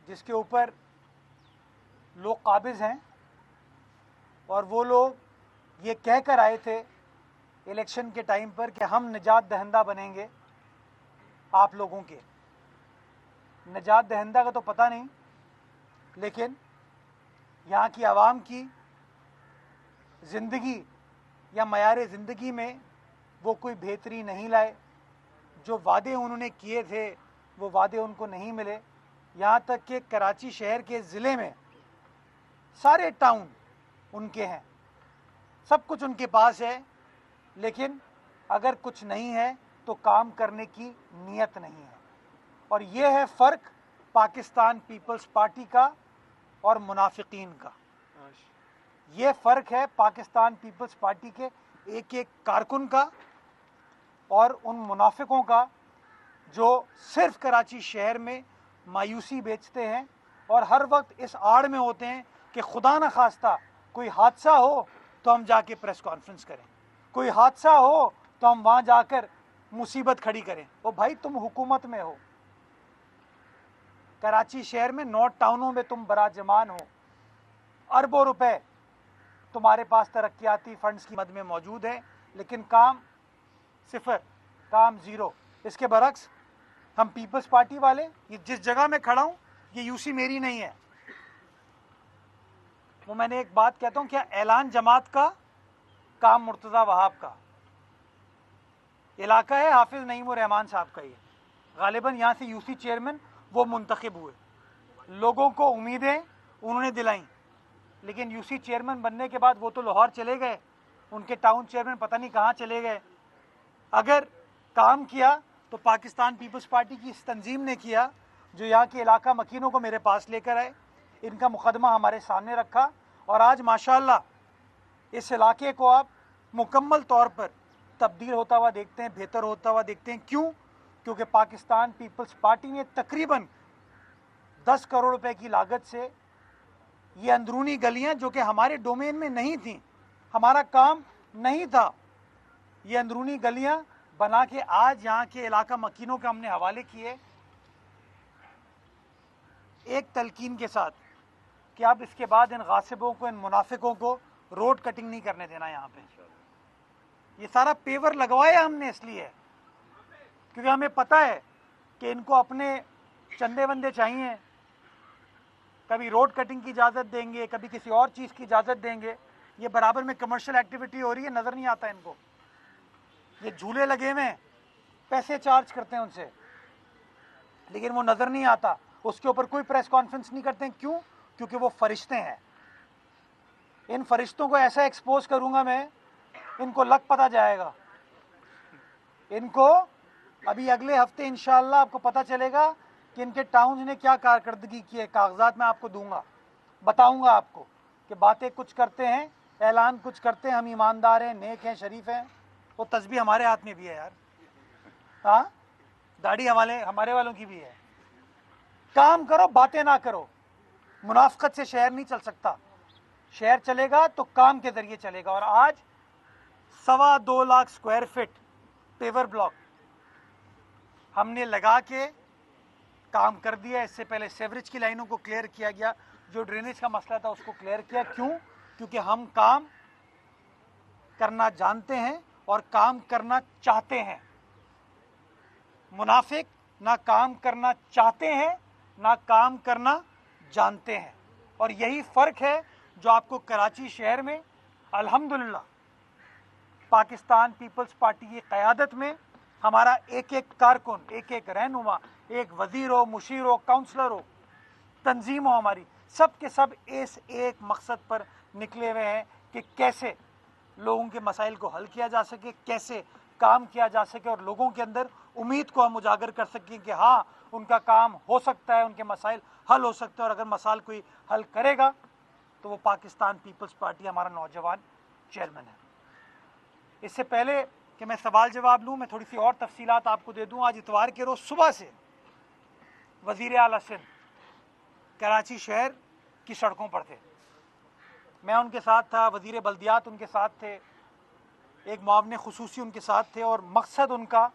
जिसके ऊपर लोग काबिज हैं, और वो लोग ये कह कर आए थे इलेक्शन के टाइम पर कि हम निजात दहिंदा बनेंगे आप लोगों के। निजात दहिंदा का तो पता नहीं, लेकिन यहाँ की आवाम की ज़िंदगी या मयार ज़िंदगी में वो कोई बेहतरी नहीं लाए। जो वादे उन्होंने किए थे वो वादे उनको नहीं मिले। यहाँ तक कि कराची शहर के ज़िले में सारे टाउन उनके हैं, सब कुछ उनके पास है, लेकिन अगर कुछ नहीं है तो काम करने की नीयत नहीं है। और ये है फ़र्क पाकिस्तान पीपल्स पार्टी का और मुनाफिकीन का। ये फ़र्क है पाकिस्तान पीपल्स पार्टी के एक एक कारकुन का और उन मुनाफिकों का जो सिर्फ कराची शहर में मायूसी बेचते हैं और हर वक्त इस आड़ में होते हैं कि खुदा न खास्ता कोई हादसा हो तो हम जाके प्रेस कॉन्फ्रेंस करें, कोई हादसा हो तो हम वहाँ जाकर मुसीबत खड़ी करें। ओ भाई, तुम हुकूमत में हो, कराची शहर में 9 टाउनों में तुम बराजमान हो, अरबों रुपए तुम्हारे पास तरक्याती फंड्स की मद में मौजूद है, लेकिन काम सिफर, काम ज़ीरो। इसके बरक्स हम पीपल्स पार्टी वाले, ये जिस जगह मैं खड़ा हूँ ये यूसी मेरी नहीं है। वो मैंने एक बात कहता हूँ, क्या ऐलान जमात का काम मुर्तज़ा वहाब का इलाका है, हाफिज़ नईमुर रहमान साहब का। ये गालिबन यहाँ से यूसी चेयरमैन वो मुंतखब हुए, लोगों को उम्मीदें उन्होंने दिलाई, लेकिन यूसी चेयरमैन बनने के बाद वो तो लाहौर चले गए, उनके टाउन चेयरमैन पता नहीं कहाँ चले गए। अगर काम किया तो पाकिस्तान पीपल्स पार्टी की इस तंजीम ने किया, जो यहाँ के इलाका मकीनों को मेरे पास लेकर आए, इनका मुकदमा हमारे सामने रखा, और आज माशाअल्लाह इस इलाके को आप मुकम्मल तौर पर तब्दील होता हुआ देखते हैं, बेहतर होता हुआ देखते हैं। क्यों? क्योंकि पाकिस्तान पीपल्स पार्टी ने तकरीबन 10 करोड़ रुपए की लागत से ये अंदरूनी गलियां, जो कि हमारे डोमेन में नहीं थी, हमारा काम नहीं था, ये अंदरूनी गलियां बना के आज यहाँ के इलाका मकीनों के हमने हवाले किए, एक तलकीन के साथ कि अब इसके बाद इन गासिबों को, इन मुनाफिकों को रोड कटिंग नहीं करने देना। यहाँ पे ये सारा पेवर लगवाया हमने इसलिए क्योंकि हमें पता है कि इनको अपने चंदे वंदे चाहिए, कभी रोड कटिंग की इजाज़त देंगे, कभी किसी और चीज़ की इजाज़त देंगे। ये बराबर में कमर्शियल एक्टिविटी हो रही है, नज़र नहीं आता इनको। ये झूले लगे हुए हैं, पैसे चार्ज करते हैं उनसे, लेकिन वो नज़र नहीं आता। उसके ऊपर कोई प्रेस कॉन्फ्रेंस नहीं करते हैं। क्यों? क्योंकि वो फरिश्ते हैं। इन फरिश्तों को ऐसा एक्सपोज करूंगा मैं, इनको लग पता जाएगा। इनको अभी अगले हफ्ते इंशाअल्लाह आपको पता चलेगा कि इनके टाउन ने क्या कारकर्दगी की है। कागजात मैं आपको दूंगा, बताऊंगा आपको कि बातें कुछ करते हैं, ऐलान कुछ करते हैं, हम ईमानदार हैं, नेक हैं, शरीफ हैं। वो तस्बीह हमारे हाथ में भी है यार, हाँ, दाढ़ी हमारे वालों की भी है। काम करो, बातें ना करो। मुनाफिकत से शहर नहीं चल सकता। शहर चलेगा तो काम के जरिए चलेगा। और आज 2.25 lakh square feet paver block हमने लगा के काम कर दिया। इससे पहले सेवरेज की लाइनों को क्लियर किया गया, जो ड्रेनेज का मसला था उसको क्लियर किया। क्यों? क्योंकि हम काम करना जानते हैं और काम करना चाहते हैं। मुनाफिक ना काम करना चाहते हैं, ना काम करना जानते हैं। और यही फ़र्क है जो आपको कराची शहर में अल्हम्दुलिल्लाह पाकिस्तान पीपल्स पार्टी की क़यादत में हमारा एक एक कारकुन, एक एक रहनुमा, एक वज़ीर हो, मुशीर हो, काउंसलर हो, तंजीम हो, हमारी सब के सब इस एक मकसद पर निकले हुए हैं कि कैसे लोगों के मसाइल को हल किया जा सके, कैसे काम किया जा सके और लोगों के अंदर उम्मीद को हम उजागर कर सकें कि हाँ, उनका काम हो सकता है, उनके मसाइल हल हो सकते हैं। और अगर मसाइल कोई हल करेगा तो वो पाकिस्तान पीपल्स पार्टी हमारा नौजवान चेयरमैन है। इससे पहले कि मैं सवाल जवाब लूँ, मैं थोड़ी सी और तफसीलात आपको दे दूँ। आज इतवार के रोज़ सुबह से वज़ीर आला सिंध कराची शहर की सड़कों पर थे, मैं उनके साथ था, वज़ीर बल्दियात उनके साथ थे, एक मुआवने खुसूसी उनके साथ थे। और मकसद उनका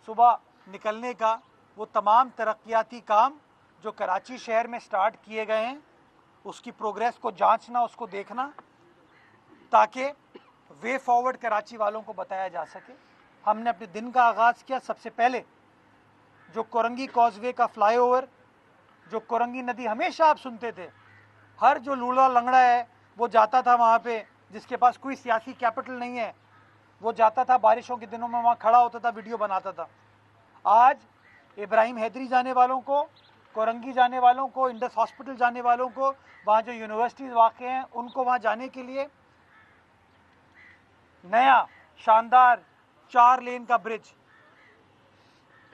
सुबह निकलने का वो तमाम तरक्याती काम जो कराची शहर में स्टार्ट किए गए हैं उसकी प्रोग्रेस को जांचना, उसको देखना, ताकि वे फॉरवर्ड कराची वालों को बताया जा सके। हमने अपने दिन का आगाज़ किया। सबसे पहले जो कोरंगी कॉजवे का फ्लाईओवर, जो कोरंगी नदी हमेशा आप सुनते थे, हर जो लूला लंगड़ा है वो जाता था वहाँ पे, जिसके पास कोई सियासी कैपिटल नहीं है, वो जाता था बारिशों के दिनों में, वहाँ खड़ा होता था, वीडियो बनाता था। आज इब्राहिम हैदरी जाने वालों को, कोरंगी जाने वालों को, इंडस हॉस्पिटल जाने वालों को, वहाँ जो यूनिवर्सिटीज़ वाक़ हैं उनको वहाँ जाने के लिए नया शानदार 4 लेन का ब्रिज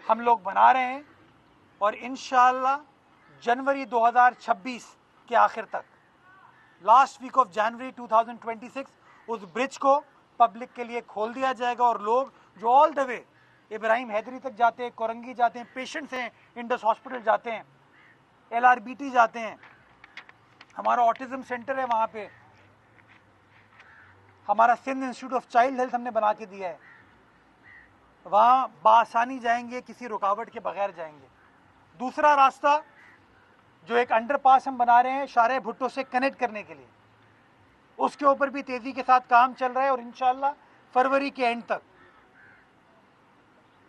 हम लोग बना रहे हैं और इंशाअल्लाह जनवरी 2026 के आखिर तक, लास्ट वीक ऑफ जनवरी 2026, उस ब्रिज को पब्लिक के लिए खोल दिया जाएगा और लोग जो all the way Ibrahim Hyderi तक जाते हैं, कोरंगी जाते हैं, पेशेंट्स हैं, इंडस हॉस्पिटल जाते हैं, LRBT जाते हैं, हमारा ऑटिज्म सेंटर है वहाँ पे, हमारा Sindh institute of child health हमने बना के दिया है, वहाँ बासानी जाएंगे, किसी रुकावट के बगैर जाएंगे। दूसरा रास्ता जो एक अंडरपास हम बना रहे हैं शारे भुट्टो से कनेक्ट करने के लिए, उसके ऊपर भी तेज़ी के साथ काम चल रहा है और इंशाअल्लाह फरवरी के एंड तक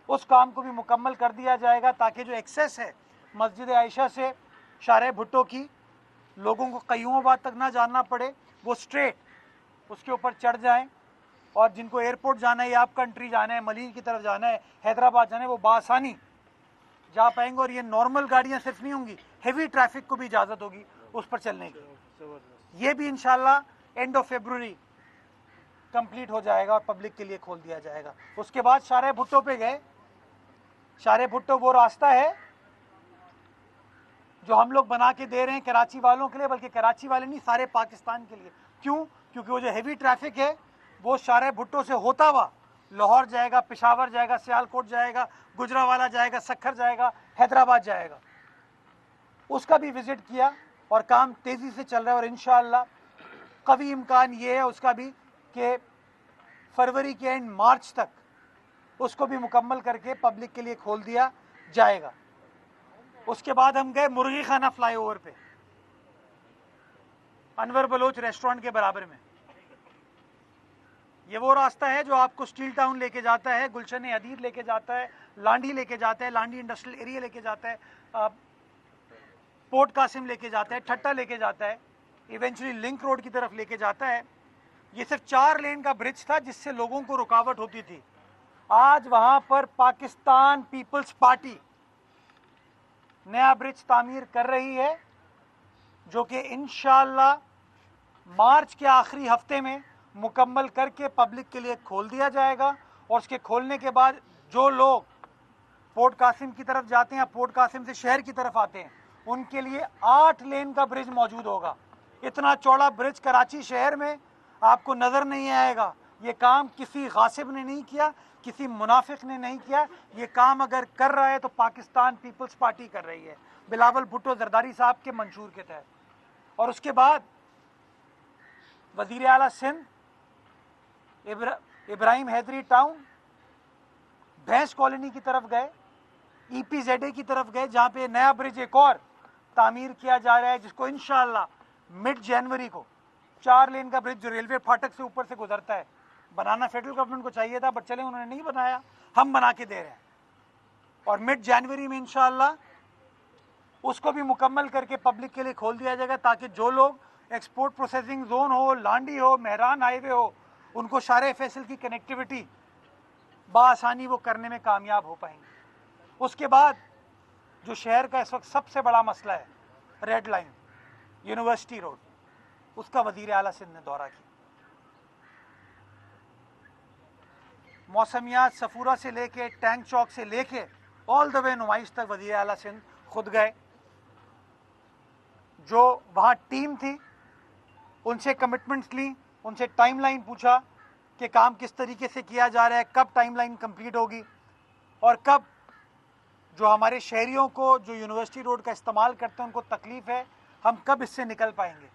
उस काम को भी मुकम्मल कर दिया जाएगा, ताकि जो एक्सेस है मस्जिद आयशा से शारे भुट्टो की, लोगों को कयूमाबाद तक ना जाना पड़े, वो स्ट्रेट उसके ऊपर चढ़ जाएं और जिनको एयरपोर्ट जाना है या आप कंट्री जाना है, मलीर की तरफ जाना है, हैदराबाद जाना है, वो बासानी जा पाएंगे। और ये नॉर्मल गाड़ियां सिर्फ नहीं होंगी, हेवी ट्रैफिक को भी इजाज़त होगी उस पर चलने की। ये भी इंशाल्लाह एंड ऑफ फरवरी कंप्लीट हो जाएगा और पब्लिक के लिए खोल दिया जाएगा। उसके बाद शारे भुट्टो पे गए। शारे भुट्टो वो रास्ता है जो हम लोग बना के दे रहे हैं कराची वालों के लिए, बल्कि कराची वाले नहीं, सारे पाकिस्तान के लिए। क्यों? क्योंकि वो जो हेवी ट्रैफिक है वो शारे भुट्टो से होता हुआ लाहौर जाएगा, पेशावर जाएगा, सियालकोट जाएगा, गुजरावाला जाएगा, सखर जाएगा, हैदराबाद जाएगा। उसका भी विजिट किया और काम तेज़ी से चल रहा है और इंशाअल्लाह कभी इम्कान ये है उसका भी कि फरवरी के एंड मार्च तक उसको भी मुकम्मल करके पब्लिक के लिए खोल दिया जाएगा। उसके बाद हम गए मुर्गी खाना फ्लाईओवर पे, अनवर बलोच रेस्टोरेंट के बराबर में। ये वो रास्ता है जो आपको स्टील टाउन लेके जाता है, गुलशन अदीर लेके जाता है, लांडी लेके जाता है, लांडी इंडस्ट्रियल एरिया लेके जाता है, पोर्ट कासिम लेके जाता है, ठट्टा लेके जाता है, इवेंचुअली लिंक रोड की तरफ लेके जाता है। ये सिर्फ 4 लेन का ब्रिज था जिससे लोगों को रुकावट होती थी। आज वहां पर पाकिस्तान पीपल्स पार्टी नया ब्रिज तामीर कर रही है, जो कि इंशाअल्लाह मार्च के आखिरी हफ्ते में मुकम्मल करके पब्लिक के लिए खोल दिया जाएगा। और उसके खोलने के बाद जो लोग पोर्ट कासिम की तरफ जाते हैं या पोर्ट कासिम से शहर की तरफ आते हैं, उनके लिए 8 लेन का ब्रिज मौजूद होगा। इतना चौड़ा ब्रिज कराची शहर में आपको नज़र नहीं आएगा। ये काम किसी गासिब ने नहीं किया, किसी मुनाफिक ने नहीं किया। ये काम अगर कर रहा है तो पाकिस्तान पीपल्स पार्टी कर रही है, बिलावल भुट्टो जरदारी साहब के मंशूर के तहत। और उसके बाद वज़ीर आला सिंध इब्राहिम हैदरी टाउन, भैंस कॉलोनी की तरफ गए, EPZA की तरफ गए, जहाँ पे नया ब्रिज एक और तामीर किया जा रहा है, जिसको इंशाअल्लाह मिड जनवरी को 4 लेन का ब्रिज जो रेलवे फाटक से ऊपर से गुजरता है, बनाना फेडरल गवर्नमेंट को चाहिए था, बट चले उन्होंने नहीं बनाया, हम बना के दे रहे हैं। और मिड जनवरी में इंशाअल्लाह उसको भी मुकम्मल करके पब्लिक के लिए खोल दिया जाएगा, ताकि जो लोग एक्सपोर्ट प्रोसेसिंग जोन हो, लांडी हो, मेहरान हाईवे हो, उनको शारे फैसल की कनेक्टिविटी बासानी वो करने में कामयाब हो पाएंगे। उसके बाद जो शहर का इस वक्त सबसे बड़ा मसला है, रेड लाइन यूनिवर्सिटी रोड, उसका वज़ीर आला सिंध ने दौरा किया। मौसमियात सफूरा से लेके टैंक चौक से लेके ऑल द वे नुमाइश तक वज़ीर आला सिंध खुद गए। जो वहाँ टीम थी उनसे कमिटमेंट्स ली, उनसे टाइमलाइन पूछा कि काम किस तरीके से किया जा रहा है, कब टाइमलाइन कंप्लीट होगी और कब जो हमारे शहरियों को जो यूनिवर्सिटी रोड का इस्तेमाल करते हैं उनको तकलीफ़ है, हम कब इससे निकल पाएंगे।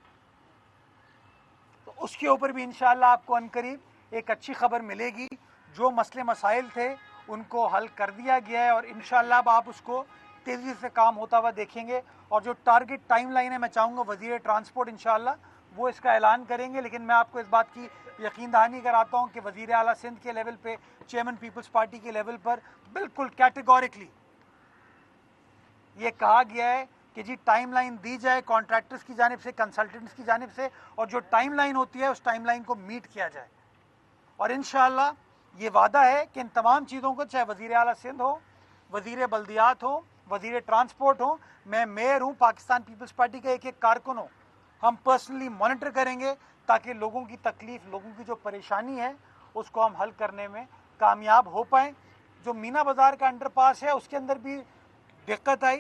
तो उसके ऊपर भी इंशाअल्लाह आपको अनकरीब एक अच्छी खबर मिलेगी। जो मसले मसाइल थे उनको हल कर दिया गया है और इंशाअल्लाह अब आप उसको तेज़ी से काम होता हुआ देखेंगे। और जो टारगेट टाइमलाइन है, मैं चाहूँगा वज़ीर ट्रांसपोर्ट इंशाअल्लाह वो इसका ऐलान करेंगे। लेकिन मैं आपको इस बात की यकीन दहानी कराता हूँ कि वज़ीर आला सिंध के लेवल पे, चेयरमैन पीपल्स पार्टी के लेवल पर बिल्कुल कैटेगोरिकली ये कहा गया है कि जी टाइमलाइन दी जाए कॉन्ट्रैक्टर्स की जानिब से, कंसल्टेंट्स की जानिब से, और जो टाइमलाइन होती है उस टाइमलाइन को मीट किया जाए। और इंशाअल्लाह ये वादा है कि इन तमाम चीज़ों को, चाहे वज़ीर आला सिंध हो, वज़ीर बल्दियात हो, वज़ीर ट्रांसपोर्ट हो, मैं मेयर हूँ, पाकिस्तान पीपल्स पार्टी का एक एक कारकुन हो, हम पर्सनली मॉनिटर करेंगे ताकि लोगों की तकलीफ़, लोगों की जो परेशानी है उसको हम हल करने में कामयाब हो पाएँ। जो मीना बाज़ार का अंडरपास है उसके अंदर भी दिक्कत आई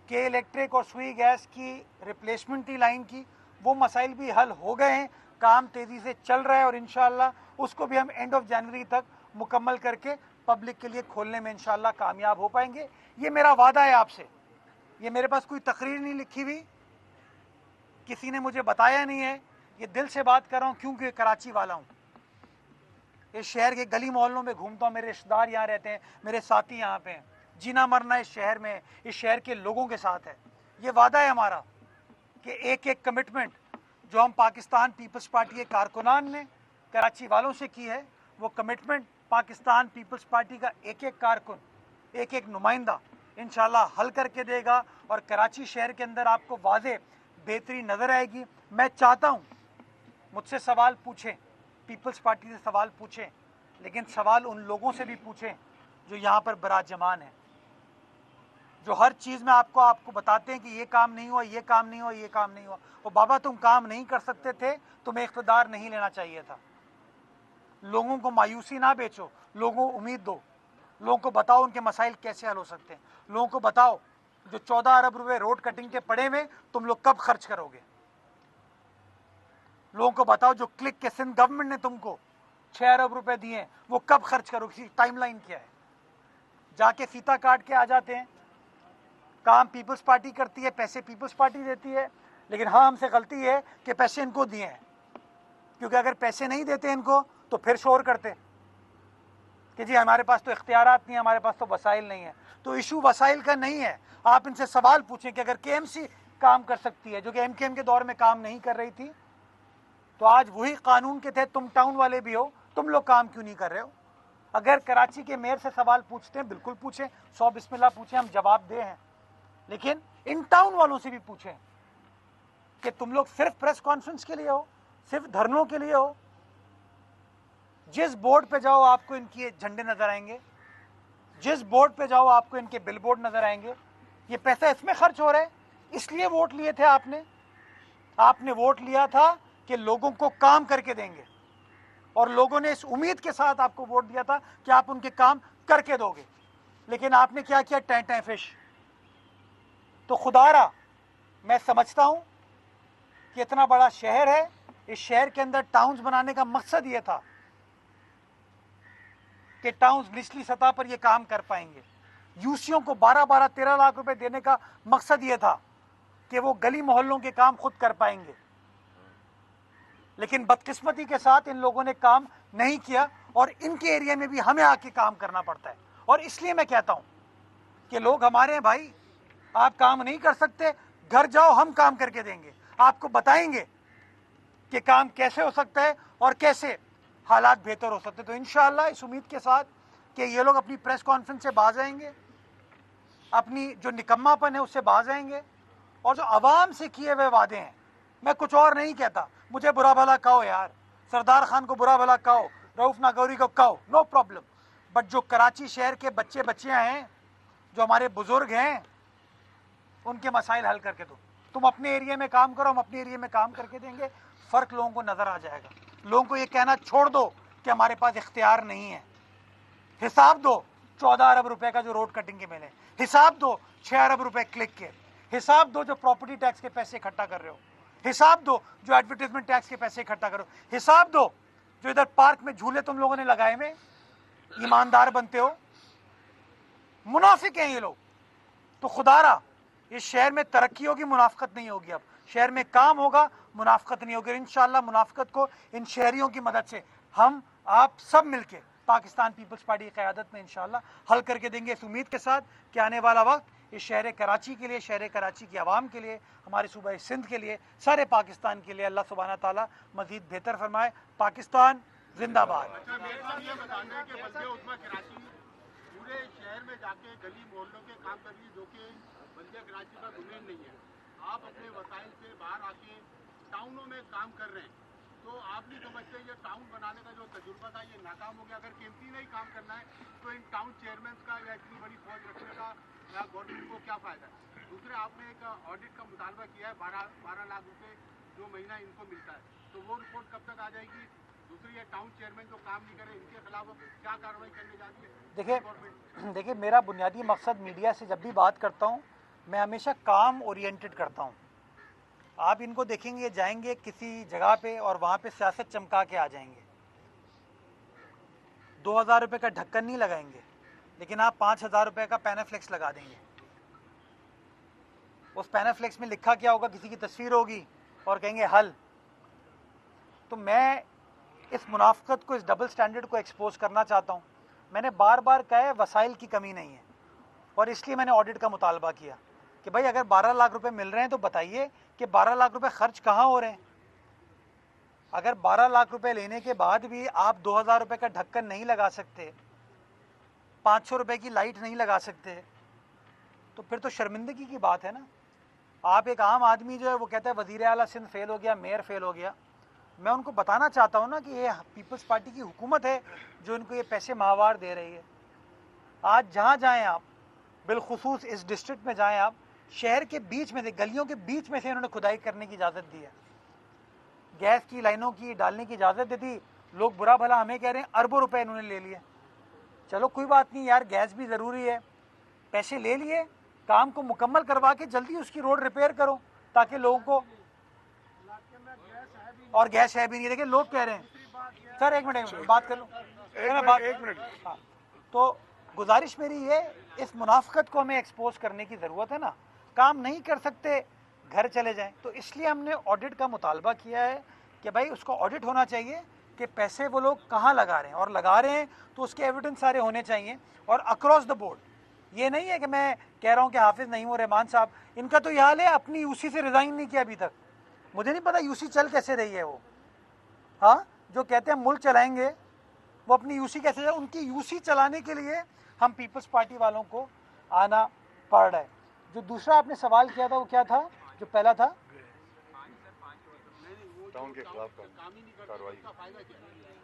कि इलेक्ट्रिक और सुई गैस की रिप्लेसमेंट थी लाइन की, वो मसाइल भी हल हो गए हैं, काम तेज़ी से चल रहा है और इंशाअल्लाह उसको भी हम एंड ऑफ जनवरी तक मुकम्मल करके पब्लिक के लिए खोलने में इंशाअल्लाह कामयाब हो पाएंगे। ये मेरा वादा है आपसे। ये मेरे पास कोई तकरीर नहीं लिखी हुई, किसी ने मुझे बताया नहीं है, ये दिल से बात कर रहा हूँ क्योंकि कराची वाला हूँ। इस शहर के गली मोहल्लों में घूमता हूँ, मेरे रिश्तेदार यहाँ रहते हैं, मेरे साथी यहाँ पे हैं, जीना मरना इस शहर में, इस शहर के लोगों के साथ है। ये वादा है हमारा कि एक एक कमिटमेंट जो हम पाकिस्तान पीपल्स पार्टी के कारकुनान ने कराची वालों से की है, वो कमिटमेंट पाकिस्तान पीपल्स पार्टी का एक एक कारकुन, एक एक नुमाइंदा इंशाल्लाह हल करके देगा और कराची शहर के अंदर आपको वाज़े बेहतरी नज़र आएगी। मैं चाहता हूँ मुझसे सवाल पूछें, पीपल्स पार्टी से सवाल पूछें, लेकिन सवाल उन लोगों से भी पूछें जो यहाँ पर बराजमान है, जो हर चीज़ में आपको बताते हैं कि ये काम नहीं हुआ, ये काम नहीं हुआ, ये काम नहीं हुआ। और बाबा तुम काम नहीं कर सकते थे, तुम्हें इख्तिदार नहीं लेना चाहिए था। लोगों को मायूसी ना बेचो, लोगों को उम्मीद दो, लोगों को बताओ उनके मसाइल कैसे हल हो सकते हैं। लोगों को बताओ जो 14 अरब रुपए रोड कटिंग के पड़े हुए तुम लोग कब खर्च करोगे। लोगों को बताओ जो क्लिक के सिंध गवर्नमेंट ने तुमको 6 अरब रुपए दिए वो कब खर्च करोगे, टाइमलाइन क्या है। जाके फीता काट के आ जाते हैं, काम पीपल्स पार्टी करती है, पैसे पीपल्स पार्टी देती है, लेकिन हाँ हमसे गलती है कि पैसे इनको दिए हैं, क्योंकि अगर पैसे नहीं देते इनको तो फिर शोर करते कि जी हमारे पास तो इख्तियारात नहीं है, हमारे पास तो वसाइल नहीं है। तो इशू वसाइल का नहीं है, आप इनसे सवाल पूछें कि अगर केएमसी काम कर सकती है, जो कि एमकेएम के दौर में काम नहीं कर रही थी, तो आज वही कानून के तहत तुम टाउन वाले भी हो, तुम लोग काम क्यों नहीं कर रहे हो। अगर कराची के मेयर से सवाल पूछते हैं बिल्कुल पूछें, 100 बिस्मिल्लाह पूछें, हम जवाब दे हैं, लेकिन इन टाउन वालों से भी पूछें कि तुम लोग सिर्फ प्रेस कॉन्फ्रेंस के लिए हो, सिर्फ धरनों के लिए हो। जिस बोर्ड पे जाओ आपको इनके झंडे नजर आएंगे, जिस बोर्ड पे जाओ आपको इनके बिलबोर्ड नजर आएंगे। ये पैसा इसमें खर्च हो रहा है, इसलिए वोट लिए थे आपने वोट लिया था कि लोगों को काम करके देंगे, और लोगों ने इस उम्मीद के साथ आपको वोट दिया था कि आप उनके काम करके दोगे। लेकिन आपने क्या किया, टैं फिश। तो खुदारा मैं समझता हूं कि इतना बड़ा शहर है, इस शहर के अंदर टाउन्स बनाने का मकसद ये था कि टाउन्स निचली सतह पर ये काम कर पाएंगे। यूसीओं को 12-13 लाख रुपए देने का मकसद ये था कि वो गली मोहल्लों के काम खुद कर पाएंगे। लेकिन बदकिस्मती के साथ इन लोगों ने काम नहीं किया और इनके एरिया में भी हमें आके काम करना पड़ता है। और इसलिए मैं कहता हूं कि लोग हमारे हैं भाई, आप काम नहीं कर सकते, घर जाओ, हम काम करके देंगे, आपको बताएंगे कि काम कैसे हो सकता है और कैसे हालात बेहतर हो सकते हैं। तो इंशाअल्लाह इस उम्मीद के साथ कि ये लोग अपनी प्रेस कॉन्फ्रेंस से बाज आएंगे, अपनी जो निकम्मापन है उससे बाज आएंगे, और जो आवाम से किए हुए वादे हैं, मैं कुछ और नहीं कहता, मुझे बुरा भला कहो यार, सरदार खान को बुरा भला कहो, रऊफ नागौरी को कहो, नो प्रॉब्लम, बट जो कराची शहर के बच्चे बच्चियां हैं, जो हमारे बुजुर्ग हैं, उनके मसाइल हल करके दो। तुम अपने एरिया में काम करो, हम अपने एरिया में काम करके देंगे, फ़र्क लोगों को नज़र आ जाएगा। लोगों को ये कहना छोड़ दो कि हमारे पास इख्तियार नहीं है। हिसाब दो 14 अरब रुपए का जो रोड कटिंग के मिले, हिसाब दो 6 अरब रुपए क्लिक के, हिसाब दो जो प्रॉपर्टी टैक्स के पैसे इकट्ठा कर रहे हो, हिसाब दो जो एडवर्टाइजमेंट टैक्स के पैसे इकट्ठा करो, हिसाब दो जो इधर पार्क में झूले तुम लोगों ने लगाए हुए। ईमानदार बनते हो, मुनाफिक हैं ये लोग। तो खुदारा इस शहर में तरक्की होगी, मुनाफिकत नहीं होगी। अब शहर में काम होगा, मुनाफिकत नहीं होगी। इंशाअल्लाह मुनाफिकत को इन शहरियों की मदद से हम आप सब मिलके पाकिस्तान पीपल्स पार्टी की क़यादत में इंशाअल्लाह हल करके देंगे, इस उम्मीद के साथ कि आने वाला वक्त इस शहर कराची के लिए, शहर कराची की आवाम के लिए, हमारे सूबा सिंध के लिए, सारे पाकिस्तान के लिए अल्लाह सुब्हाना ताला मज़ीद बेहतर फरमाए। पाकिस्तान जिंदाबाद। अच्छा, मेयर साहब ये बता दें कि बल्दिया उज़्मा कराची पूरे शहर में जाके गली मोहल्लों के काम कर रही है, जो कि बल्दिया कराची का डोमेन नहीं है। आप अपने वसाइल से बाहर आके टाउनों में काम कर रहे हैं, तो आप नहीं समझते ये टाउन बनाने का जो तजुर्बा था ये नाकाम हो गया? अगर केमती नहीं काम करना है तो इन टाउन चेयरमैन का या इतनी बड़ी फौज रखने का या गवर्नमेंट को क्या फ़ायदा है? दूसरे, आपने एक ऑडिट का मुतालबा किया है, 12 लाख रुपए जो महीना इनको मिलता है, तो वो रिपोर्ट कब तक आ जाएगी? दूसरी, ये टाउन चेयरमैन जो काम नहीं करे, इनके खिलाफ क्या कार्रवाई करने जा रही है? देखिए मेरा बुनियादी मकसद मीडिया से जब भी बात करता हूँ, मैं हमेशा काम ओरिएंटेड करता हूँ। आप इनको देखेंगे जाएंगे किसी जगह पे और वहाँ पे सियासत चमका के आ जाएंगे। 2000 रुपये का ढक्कन नहीं लगाएंगे, लेकिन आप 5000 रुपये का पैनाफ्लेक्स लगा देंगे। उस पैनाफ्लेक्स में लिखा क्या होगा? किसी की तस्वीर होगी और कहेंगे हल। तो मैं इस मुनाफकत को, इस डबल स्टैंडर्ड को एक्सपोज करना चाहता हूँ। मैंने बार बार कहा है वसाइल की कमी नहीं है, और इसलिए मैंने ऑडिट का मुतालबा किया कि भाई अगर 12 लाख रुपए मिल रहे हैं तो बताइए कि 12 लाख रुपए खर्च कहाँ हो रहे हैं। अगर 12 लाख रुपए लेने के बाद भी आप 2000 रुपये का ढक्कन नहीं लगा सकते, 500 रुपये की लाइट नहीं लगा सकते, तो फिर तो शर्मिंदगी की बात है ना। आप एक आम आदमी जो है वो कहता है वज़ीर आला सिंध फेल हो गया, मेयर फेल हो गया। मैं उनको बताना चाहता हूँ ना कि ये पीपल्स पार्टी की हुकूमत है जो इनको ये पैसे माहवार दे रही है। आज जहाँ जाएँ आप, बिलखुसूस इस डिस्ट्रिक्ट में जाएँ आप, शहर के बीच में से, गलियों के बीच में से इन्होंने खुदाई करने की इजाज़त दी है। गैस की लाइनों की डालने की इजाज़त दे दी। लोग बुरा भला हमें कह रहे हैं अरबों रुपए इन्होंने ले लिए। चलो कोई बात नहीं यार, गैस भी ज़रूरी है, पैसे ले लिए, काम को मुकम्मल करवा के जल्दी उसकी रोड रिपेयर करो ताकि लोगों को, और गैस है भी नहीं। देखिए लोग कह रहे हैं सर, एक मिनट बात कर लूँ, एक मिनट। हाँ, तो गुजारिश मेरी ये, इस मुनाफकत को हमें एक्सपोज करने की ज़रूरत है ना। काम नहीं कर सकते, घर चले जाएं। तो इसलिए हमने ऑडिट का मुतालबा किया है कि भाई उसको ऑडिट होना चाहिए कि पैसे वो लोग कहाँ लगा रहे हैं, और लगा रहे हैं तो उसके एविडेंस सारे होने चाहिए, और अक्रॉस द बोर्ड। ये नहीं है कि मैं कह रहा हूँ कि हाफिज़ नईम रहमान साहब, इनका तो ये हाल है, अपनी यूसी से रिज़ाइन नहीं किया अभी तक। मुझे नहीं पता यूसी चल कैसे रही है वो। हाँ, जो कहते हैं मुल्क चलाएंगे, वो अपनी यूसी कैसे चला? उनकी यूसी चलाने के लिए हम पीपल्स पार्टी वालों को आना पड़ रहा है। जो दूसरा आपने सवाल किया था वो क्या था? जो पहला था टाउन के खिलाफ कार्रवाई।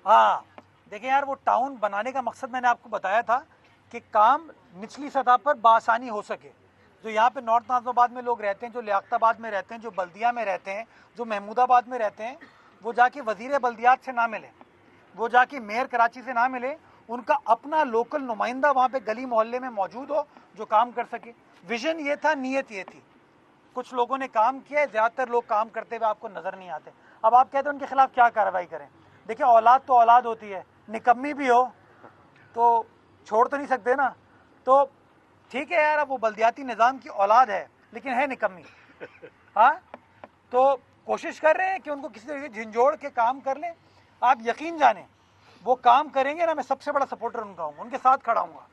हाँ, देखें यार, वो टाउन बनाने का मकसद मैंने आपको बताया था कि काम निचली सतह पर बासानी हो सके। जो यहाँ पे नॉर्थ नाज़िमाबाद में लोग रहते हैं, जो लियाकताबाद में रहते हैं, जो बल्दिया में रहते हैं, जो महमूदाबाद में रहते हैं, वो जाके वज़ीर बल्दियात से ना मिले, वो जाके मेयर कराची से ना मिले, उनका अपना लोकल नुमाइंदा वहाँ पे गली मोहल्ले में मौजूद हो जो काम कर सके। विजन ये था, नीयत ये थी। कुछ लोगों ने काम किया है, ज़्यादातर लोग काम करते हुए आपको नज़र नहीं आते। अब आप कहते हैं उनके खिलाफ क्या कार्रवाई करें? देखिए, औलाद तो औलाद होती है, निकम्मी भी हो तो छोड़ तो नहीं सकते ना। तो ठीक है यार, अब वो बल्दियाती निज़ाम की औलाद है लेकिन है निकम्मी। हाँ, तो कोशिश कर रहे हैं कि उनको किसी तरीके झिंझोड़ के काम कर लें। आप यकीन जाने वो काम करेंगे ना, मैं सबसे बड़ा सपोर्टर उनका हूँ, उनके साथ खड़ा हूँगा,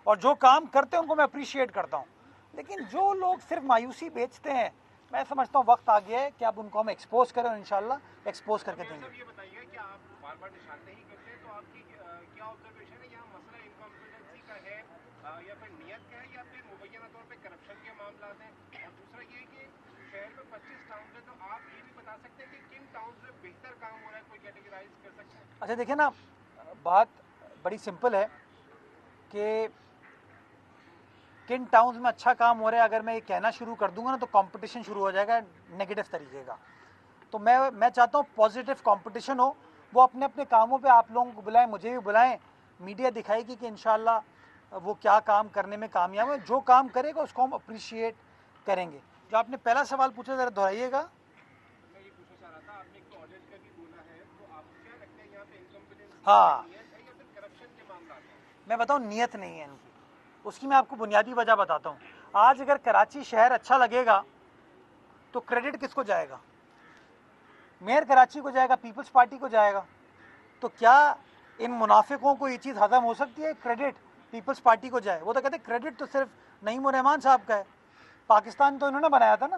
और जो काम करते हैं उनको मैं अप्रिशिएट करता हूँ। लेकिन जो लोग सिर्फ मायूसी बेचते हैं, मैं समझता हूँ वक्त आ गया है कि अब उनको हम एक्सपोज करें, और इंशाल्लाह एक्सपोज करके देंगे। ये बताइए कि आप बार-बार निशानदेही करते हैं, तो आपकी क्या ऑब्जर्वेशन है? यहाँ मसला इनकॉम्पिटेंसी का है या फिर नियत का है, या फिर मुबैना तौर पे करप्शन के मामला हैं? और दूसरा ये कि शहर में 25 टाउन है, तो आप ये भी बता सकते हैं कि किन टाउन में बेहतर काम हो रहा है, कोई कैटेगराइज कर सकते हैं? अच्छा देखिए ना, बात बड़ी सिंपल है कि किन टाउन्स में अच्छा काम हो रहा है। अगर मैं ये कहना शुरू कर दूंगा ना तो कंपटीशन शुरू हो जाएगा नेगेटिव तरीके का। तो मैं चाहता हूँ पॉजिटिव कंपटीशन हो, वो अपने अपने कामों पे आप लोगों को बुलाएं, मुझे भी बुलाएं, मीडिया दिखाएगी कि इंशाल्लाह वो क्या काम करने में कामयाब है। जो काम करेगा उसको हम अप्रिशिएट करेंगे। जो आपने पहला सवाल पूछा, ज़रा दोहराइएगा। मैं ये पूछना चाह रहा था, आपने एक ऑडिट का भी बोला है, तो आपको क्या लगता है यहाँ पे इनकॉम्पिटेंसी हाँ, नियत है या फिर करप्शन के मामला हैं? मैं बताऊँ, नियत नहीं है इनकी, उसकी मैं आपको बुनियादी वजह बताता हूँ। आज अगर कराची शहर अच्छा लगेगा तो क्रेडिट किसको जाएगा? मेयर कराची को जाएगा, पीपल्स पार्टी को जाएगा। तो क्या इन मुनाफिकों को ये चीज़ हजम हो सकती है क्रेडिट पीपल्स पार्टी को जाए? वो तो कहते हैं क्रेडिट तो सिर्फ नईम रहमान साहब का है, पाकिस्तान तो इन्होंने बनाया था ना।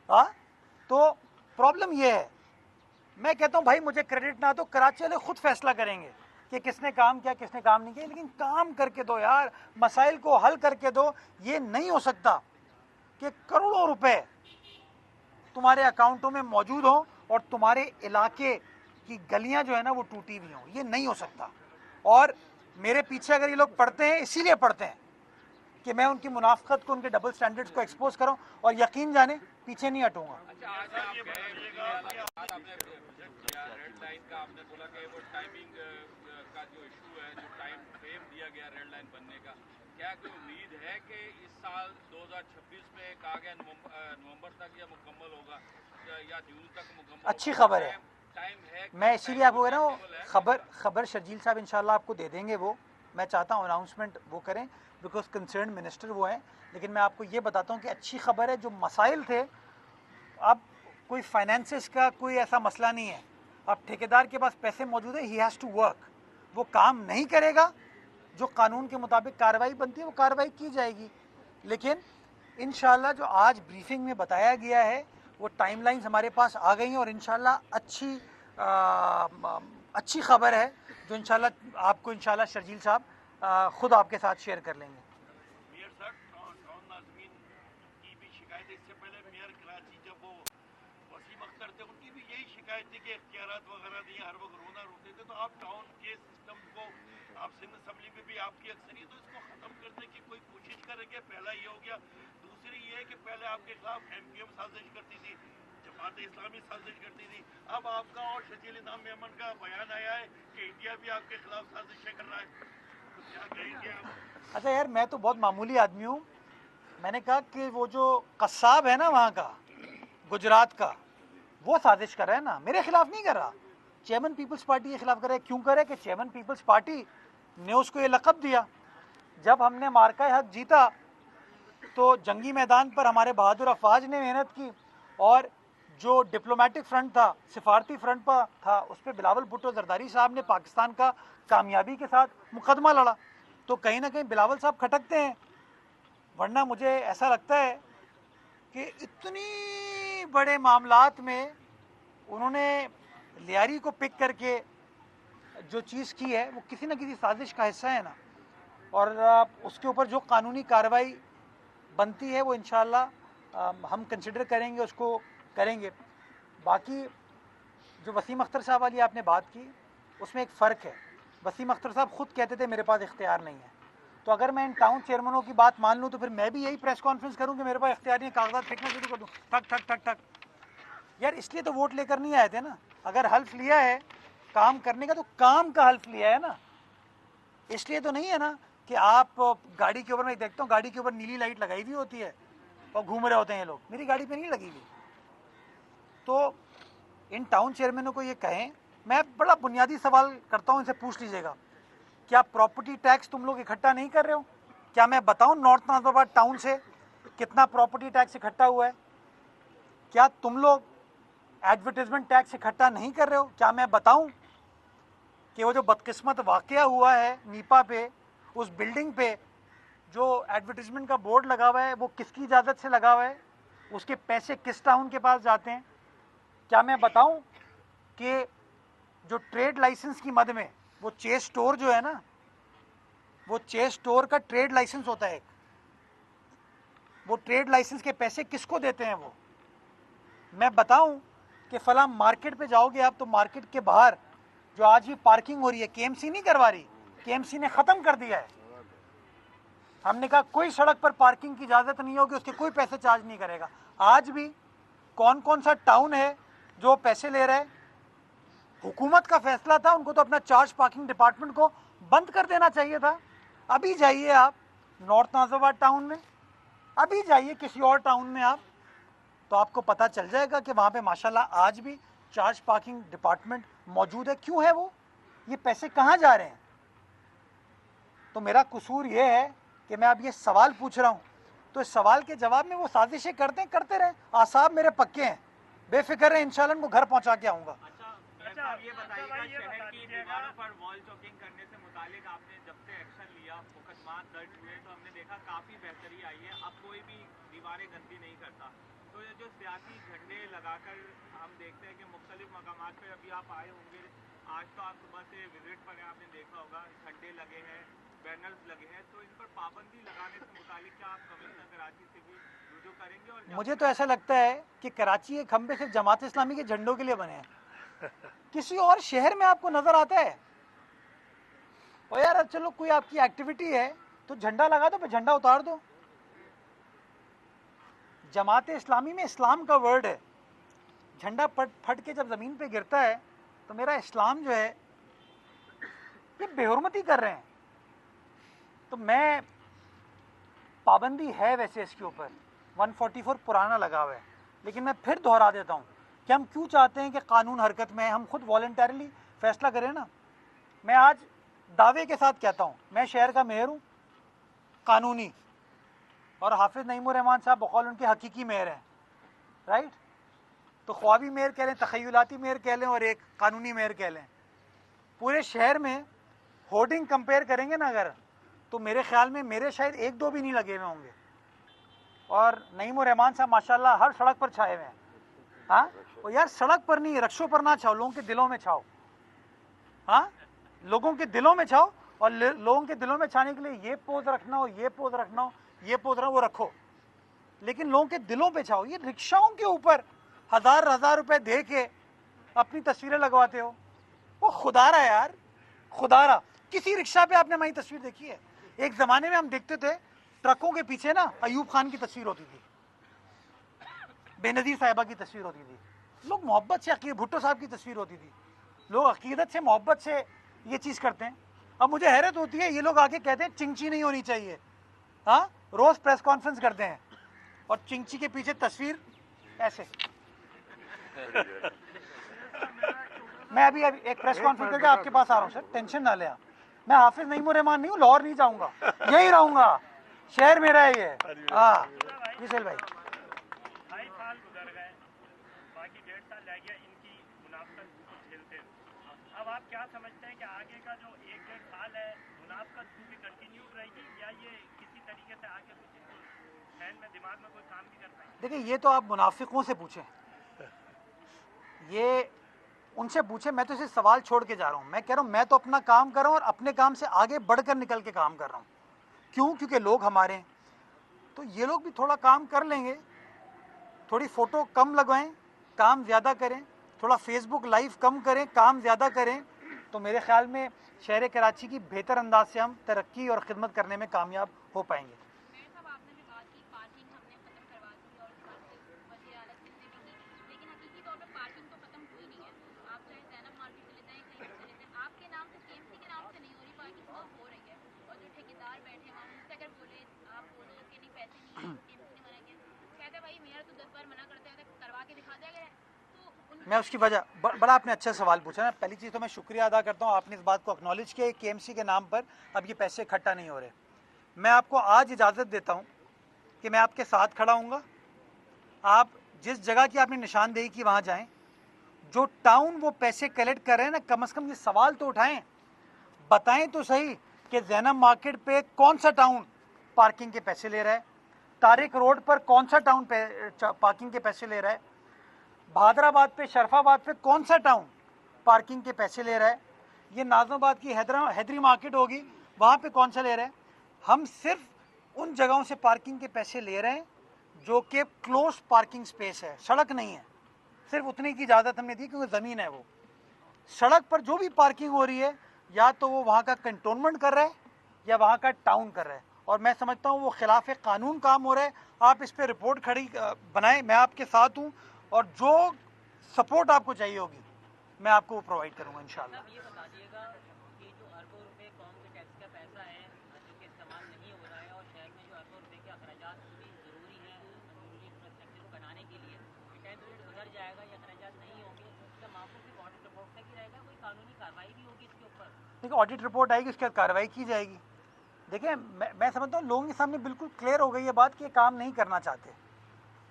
हाँ, तो प्रॉब्लम ये है, मैं कहता हूँ भाई मुझे क्रेडिट ना दो, कराची वाले खुद फैसला करेंगे कि किसने काम किया किसने काम नहीं किया, लेकिन काम करके दो यार, मसाइल को हल करके दो। ये नहीं हो सकता कि करोड़ों रुपए तुम्हारे अकाउंटों में मौजूद हो और तुम्हारे इलाके की गलियां जो है ना वो टूटी हुई हों, ये नहीं हो सकता। और मेरे पीछे अगर ये लोग पढ़ते हैं इसीलिए पढ़ते हैं कि मैं उनकी मुनाफिकत को, उनके डबल स्टैंडर्ड्स को एक्सपोज करूं, और यकीन जाने पीछे नहीं हटूंगा। अच्छा, आज आप आपने रेड लाइन का आपने बोला कि वो टाइमिंग का जो इशू है, जो टाइम फ्रेम दिया गया रेड लाइन बनने का, क्या कोई उम्मीद है कि इस साल 2026 में कहा गया नवंबर तक यह मुकम्मल होगा या जून तक मुकम्मल? अच्छी खबर है, टाइम है। मैं इसीलिए आपको कह रहा हूँ, खबर शर्जील साहब इंशाल्लाह आपको दे देंगे। वो मैं चाहता हूँ अनाउंसमेंट वो करें, बिकॉज कंसर्न मिनिस्टर वो हैं। लेकिन मैं आपको ये बताता हूँ कि अच्छी खबर है, जो मसाइल थे, अब कोई फाइनेंसेस का कोई ऐसा मसला नहीं है। अब ठेकेदार के पास पैसे मौजूद है, ही हैज़ टू वर्क। वो काम नहीं करेगा, जो कानून के मुताबिक कार्रवाई बनती है वो कार्रवाई की जाएगी। लेकिन इंशाल्लाह जो आज ब्रीफिंग में बताया गया है वो टाइमलाइंस हमारे पास आ गई हैं, और इंशाल्लाह अच्छी खबर है जो इंशाल्लाह आपको इंशाल्लाह शर्जील साहब खुद आपके साथ शेयर कर लेंगे। मेयर साहब, टाउन नाज़मीन की भी शिकायत, इससे पहले मेयर कराची जब वो वसीम अख्तर थे उनकी भी यही शिकायत थी कि इख्तियारात वगैरह नहीं, हर वक्त रोना रोते थे। तो आप टाउन के सिस्टम को, आप सिंध असम्बली में भी आपकी अक्सरियत, तो इसको ख़त्म करने की कोई कोशिश करेंगे? पहला ये हो गया। दूसरी ये है कि पहले आपके खिलाफ MQM साजिश करती थी, जमात इस्लामी साजिश करती थी, अब आपका और शकील इनाम मेमन का बयान आया है कि इंडिया भी आपके खिलाफ साजिशें कर रहा है, तो क्या कहेंगे आप? अच्छा यार, मैं तो बहुत मामूली आदमी हूँ। मैंने कहा कि वो जो कस्साब है ना वहाँ का, गुजरात का, वो साजिश कर रहा है ना, मेरे खिलाफ नहीं कर रहा। चेयरमैन पीपल्स पार्टी के खिलाफ करे। क्यों करे? कि चेयरमैन पीपल्स पार्टी ने उसको ये लक़ब दिया। जब हमने मार्का हक जीता तो जंगी मैदान पर हमारे बहादुर अफवाज ने मेहनत की, और जो डिप्लोमेटिक फ्रंट था, सिफारती फ्रंट पर था, उस पर बिलावल भुट्टो जरदारी साहब ने पाकिस्तान का कामयाबी के साथ मुकदमा लड़ा। तो कहीं ना कहीं बिलावल साहब खटकते हैं। वरना मुझे ऐसा लगता है कि इतनी बड़े मामलात में उन्होंने लियारी को पिक करके जो चीज़ की है वो किसी न किसी साजिश का हिस्सा है ना, और उसके ऊपर जो कानूनी कार्रवाई बनती है वो इंशाल्लाह हम कंसिडर करेंगे, उसको करेंगे। बाकी जो वसीम अख्तर साहब वाली आपने बात की, उसमें एक फ़र्क है। वसीम अख्तर साहब खुद कहते थे मेरे पास इख्तियार नहीं है, तो अगर मैं इन टाउन चेयरमैनों की बात मान लूँ तो फिर मैं भी यही प्रेस कॉन्फ्रेंस करूँ कि मेरे पास इख्तियार नहीं है, कागजात फेंकना शुरू कर दूँ, ठक ठक ठक ठक। यार इसलिए तो वोट लेकर नहीं आए थे ना। अगर हल्फ लिया है काम करने का तो काम का हल्फ लिया है ना, इसलिए तो नहीं है ना कि आप गाड़ी के ऊपर, मैं देखता हूँ गाड़ी के ऊपर नीली लाइट लगाई हुई होती है और घूम रहे होते हैं लोग, मेरी गाड़ी पे नहीं लगी हुई। तो इन टाउन चेयरमैनों को ये कहें, मैं बड़ा बुनियादी सवाल करता हूँ, इनसे पूछ लीजिएगा, क्या प्रॉपर्टी टैक्स तुम लोग इकट्ठा नहीं कर रहे हो? क्या मैं बताऊँ नॉर्थ नाज़िमाबाद टाउन से कितना प्रॉपर्टी टैक्स इकट्ठा हुआ है? क्या तुम लोग एडवर्टाइजमेंट टैक्स इकट्ठा नहीं कर रहे हो? क्या मैं बताऊँ कि वो जो बदकिस्मत वाक़या हुआ है नीपा पे, उस बिल्डिंग पे जो एडवर्टाइजमेंट का बोर्ड लगा हुआ है वो किसकी इजाज़त से लगा हुआ है? उसके पैसे किस टाउन के पास जाते हैं? क्या मैं बताऊं कि जो ट्रेड लाइसेंस की मद में वो चेस स्टोर जो है ना, वो चेस स्टोर का ट्रेड लाइसेंस होता है, वो ट्रेड लाइसेंस के पैसे किसको देते हैं? वो मैं बताऊं कि फला मार्केट पे जाओगे आप तो मार्केट के बाहर जो आज भी पार्किंग हो रही है, KMC नहीं करवा रही, KMC ने ख़त्म कर दिया है। हमने कहा कोई सड़क पर पार्किंग की इजाज़त नहीं होगी, उसके कोई पैसे चार्ज नहीं करेगा। आज भी कौन कौन सा टाउन है जो पैसे ले रहे हैं? हुकूमत का फैसला था, उनको तो अपना चार्ज पार्किंग डिपार्टमेंट को बंद कर देना चाहिए था। अभी जाइए आप नॉर्थ नाज़िमाबाद टाउन में, अभी जाइए किसी और टाउन में आप, तो आपको पता चल जाएगा कि वहाँ पे माशाल्लाह आज भी चार्ज पार्किंग डिपार्टमेंट मौजूद है। क्यों है वो? ये पैसे कहाँ जा रहे हैं? तो मेरा कसूर ये है कि मैं अब ये सवाल पूछ रहा हूँ, तो इस सवाल के जवाब में वो साजिशें करते रहे। आसाब मेरे पक्के हैं, बेफिक्र है, इंशाल्लाह उनको घर पहुँचा के आऊँगा। अच्छा आप ये बताइएगा, शहर की दीवारों पर वॉल चॉकिंग करने से मुतालिक आपने जब से एक्शन लिया, मुकदमात दर्ज हुए, तो हमने देखा काफ़ी बेहतरी आई है, अब कोई भी दीवारें गंदी नहीं करता। तो ये जो सियासी झंडे लगाकर हम देखते हैं कि मुख्तलिफ मकामात पर अभी आप आए होंगे, आज तो आप सुबह से विजिट पर हैं, आपने देखा होगा झंडे लगे हैं, बैनर्स लगे हैं, तो इन पर पाबंदी लगाने से मुतालिक क्या आप कमिश्नर कराची से भी रुजू करेंगे? और मुझे तो ऐसा लगता है कि कराची के खंबे सिर्फ जमात इस्लामी के झंडों के लिए बने हैं। किसी और शहर में आपको नजर आता है? और यार चलो कोई आपकी एक्टिविटी है तो झंडा लगा दो, फिर झंडा उतार दो। जमात इस्लामी में इस्लाम का वर्ड है, झंडा फट के जब जमीन पे गिरता है तो मेरा इस्लाम जो है ये बेहुरमती कर रहे हैं। तो मैं पाबंदी है वैसे इसके ऊपर 144 पुराना लगा हुआ है, लेकिन मैं फिर दोहरा देता हूँ कि हम क्यों चाहते हैं कि कानून हरकत में हम खुद वॉलंटरली फैसला करें ना। मैं आज दावे के साथ कहता हूँ, मैं शहर का मेयर हूँ कानूनी, और हाफिज नईमुर रहमान साहब बकौल उनके हकीकी मेयर हैं, राइट। तो ख्वाबी मेयर कह लें, तखयलाती मेयर कह लें, और एक कानूनी मेयर कह लें। पूरे शहर में होर्डिंग कंपेयर करेंगे ना अगर, तो मेरे ख्याल में मेरे शायद एक दो भी नहीं लगे हुए होंगे, और नईमुर रहमान साहब माशाल्लाह हर सड़क पर छाए हुए हैं। हाँ, और यार सड़क पर नहीं, रक्षों पर ना छाओ, लोगों के दिलों में छाओ। हाँ, लोगों के दिलों में छाओ, और लोगों के दिलों में छाने के लिए ये पोज रखना हो, ये पोज रखना हो, ये पोज रखना हो, वो रखो, लेकिन लोगों के दिलों पे छाओ। ये रिक्शाओं के ऊपर हजार रुपए दे के अपनी तस्वीरें लगवाते हो, वो खुदारा यार, खुदारा। किसी रिक्शा पे आपने हमारी तस्वीर देखी है? एक जमाने में हम देखते थे ट्रकों के पीछे ना अयूब खान की तस्वीर होती थी, बेनजीर साहिबा की तस्वीर होती थी, लोग मोहब्बत से, भुट्टो साहब की तस्वीर होती थी, लोग अकीदत से मोहब्बत से ये चीज करते हैं। अब मुझे हैरत होती है, ये लोग आके कहते हैं चिंची नहीं होनी चाहिए। हाँ, रोज प्रेस कॉन्फ्रेंस करते हैं और चिंची के पीछे तस्वीर ऐसे। मैं अभी एक प्रेस कॉन्फ्रेंस करके आपके पास आ रहा हूँ सर, टेंशन ना ले आप। मैं हाफिज नईमुर रहमान नहीं हूँ, लाहौर नहीं जाऊंगा, यही रहूंगा, शहर मेरा है ये। हाँ जी सेल भाई, 2.5 साल गुजर गए, बाकी 1.5 साल रह गया इनकी मुनाफत को झेलते हुए। अब आप क्या समझते हैं कि आगे का जो 1-1.5 साल है, मुनाफत भी कंटिन्यू रहेगी, या ये किसी तरीके से आगे कुछ जहन में, दिमाग में कोई काम भी कर पाएंगे? देखिए ये तो आप मुनाफिकों से पूछें, ये उनसे पूछे, मैं तो सिर्फ सवाल छोड़ के जा रहा हूँ। मैं कह रहा हूँ मैं तो अपना काम कर रहा हूँ और अपने काम से आगे बढ़कर निकल के काम कर रहा हूँ। क्यों? क्योंकि लोग हमारे हैं, तो ये लोग भी थोड़ा काम कर लेंगे, थोड़ी फोटो कम लगवाएं, काम ज़्यादा करें, थोड़ा फेसबुक लाइव कम करें, काम ज़्यादा करें, तो मेरे ख्याल में शहर कराची की बेहतर अंदाज से हम तरक्की और ख़िदमत करने में कामयाब हो पाएंगे। मैं उसकी वजह, बड़ा आपने अच्छा सवाल पूछा ना। पहली चीज़ तो मैं शुक्रिया अदा करता हूँ, आपने इस बात को एक्नॉलेज किया, केएमसी के नाम पर अब ये पैसे इकट्ठा नहीं हो रहे। मैं आपको आज इजाज़त देता हूँ कि मैं आपके साथ खड़ा हूँगा। आप जिस जगह की आपने निशानदेही की वहाँ जाएं, जो टाउन वो पैसे कलेक्ट कर रहे हैं ना, कम से कम ये सवाल तो उठाएं, बताएं तो सही कि ज़ैनब मार्केट पे कौन सा टाउन पार्किंग के पैसे ले रहा है, तारिक रोड पर कौन सा टाउन पार्किंग के पैसे ले रहा है, भादराबाद पे, शरफाबाद पे कौन सा टाउन पार्किंग के पैसे ले रहा है, ये नाज़माबाद की हैदरी मार्केट होगी वहाँ पे कौन सा ले रहा है। हम सिर्फ उन जगहों से पार्किंग के पैसे ले रहे हैं जो कि क्लोज पार्किंग स्पेस है, सड़क नहीं है, सिर्फ उतने की इजाज़त हमने दी क्योंकि ज़मीन है। वो सड़क पर जो भी पार्किंग हो रही है या तो वो वहाँ का कंटोनमेंट कर रहा है या वहाँ का टाउन कर रहा है, और मैं समझता हूँ वो खिलाफ कानून काम हो रहा है। आप इस पर रिपोर्ट खड़ी बनाएं, मैं आपके साथ हूँ, और जो सपोर्ट आपको चाहिए होगी मैं आपको प्रोवाइड करूँगा इंशाल्लाह। ये बता दिएगा कि जो अरबों रुपए कौम के टैक्स का पैसा है जो कि इस्तेमाल नहीं हो रहा है, और शहर में जो अरबों रुपए के अखराजात भी ज़रूरी हैं जरूरी इंफ्रास्ट्रक्चर को बनाने के लिए, टाइम पीरियड गुजर जाएगा, ये अखराजात नहीं होंगे, इसका मामूल सिर्फ ऑडिट रिपोर्ट तक ही रहेगा, कोई कानूनी कार्रवाई भी होगी इसके ऊपर? देखिए ऑडिट रिपोर्ट आएगी, उसके बाद कार्रवाई की जाएगी। देखिए मैं समझता हूँ लोगों के सामने बिल्कुल क्लियर हो गई ये बात कि ये काम नहीं करना चाहते,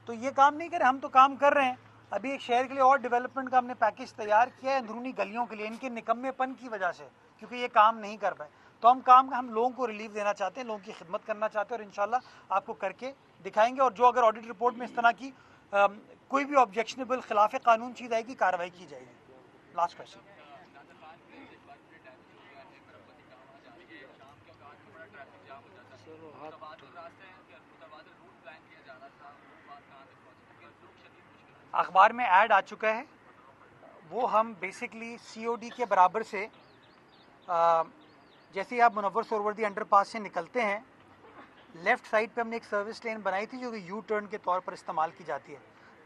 तो ये काम नहीं करें, हम तो काम कर रहे हैं। अभी एक शहर के लिए और डेवलपमेंट का हमने पैकेज तैयार किया है अंदरूनी गलियों के लिए, इनके निकम्मेपन की वजह से, क्योंकि ये काम नहीं कर पाए। तो हम लोगों को रिलीफ देना चाहते हैं, लोगों की खिदमत करना चाहते हैं और इंशाल्लाह आपको करके दिखाएंगे। और जो अगर ऑडिट रिपोर्ट में इस तरह की कोई भी ऑब्जेक्शनेबल खिलाफ कानून चीज़ आएगी, कार्रवाई की जाएगी। Last question. अखबार में ऐड आ चुका है, वो हम बेसिकली COD के बराबर से जैसे ही आप मुनव्वर सोहरावर्दी अंडरपास से निकलते हैं, लेफ़्ट साइड पे हमने एक सर्विस लेन बनाई थी जो कि यू टर्न के तौर पर इस्तेमाल की जाती है।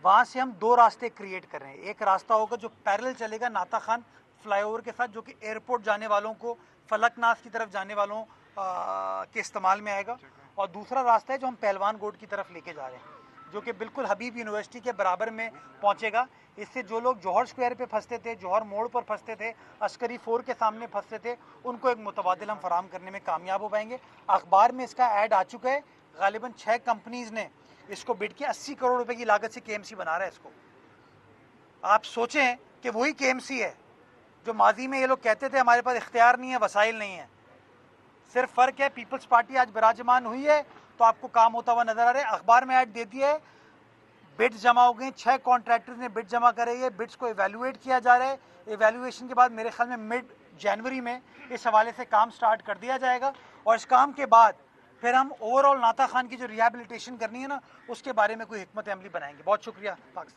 वहाँ से हम 2 रास्ते क्रिएट कर रहे हैं। एक रास्ता होगा जो पैरेलल चलेगा नाता खान फ्लाईओवर के साथ, जो कि एयरपोर्ट जाने वालों को, फलकनास की तरफ जाने वालों के इस्तेमाल में आएगा। और दूसरा रास्ता है जो हम पहलवान गोड की तरफ लेके जा रहे हैं, जो कि बिल्कुल हबीब यूनिवर्सिटी के बराबर में पहुंचेगा। इससे जो लोग जौहर स्क्वायर पे फंसते थे, जौहर मोड़ पर फंसते थे, अस्करी 4 के सामने फंसते थे, उनको एक मुतबादिल हम फराम करने में कामयाब हो पाएंगे। अखबार में इसका ऐड आ चुका है। गालिबन 6 कंपनीज़ ने इसको बिड किया। 80 करोड़ रुपए की लागत से KMC बना रहा है इसको। आप सोचें कि वही KMC है जो माजी में ये लोग कहते थे हमारे पास इख्तियार नहीं है, वसाइल नहीं है। सिर्फ फ़र्क है पीपल्स पार्टी आज विराजमान हुई है तो आपको काम होता हुआ नजर आ रहा है। अखबार में ऐड दे दिया है, बिड्स जमा हो गए, 6 कॉन्ट्रैक्टर्स ने बिड जमा करे है, बिड्स को इवैल्यूएट किया जा रहा है। इवैल्यूएशन के बाद मेरे ख्याल में मिड जनवरी में इस हवाले से काम स्टार्ट कर दिया जाएगा। और इस काम के बाद फिर हम ओवरऑल नाता खान की जो रिहैबिलिटेशन करनी है ना, उसके बारे में कोई हिकमत अमली बनाएंगे। बहुत शुक्रिया। पाकिस्तान।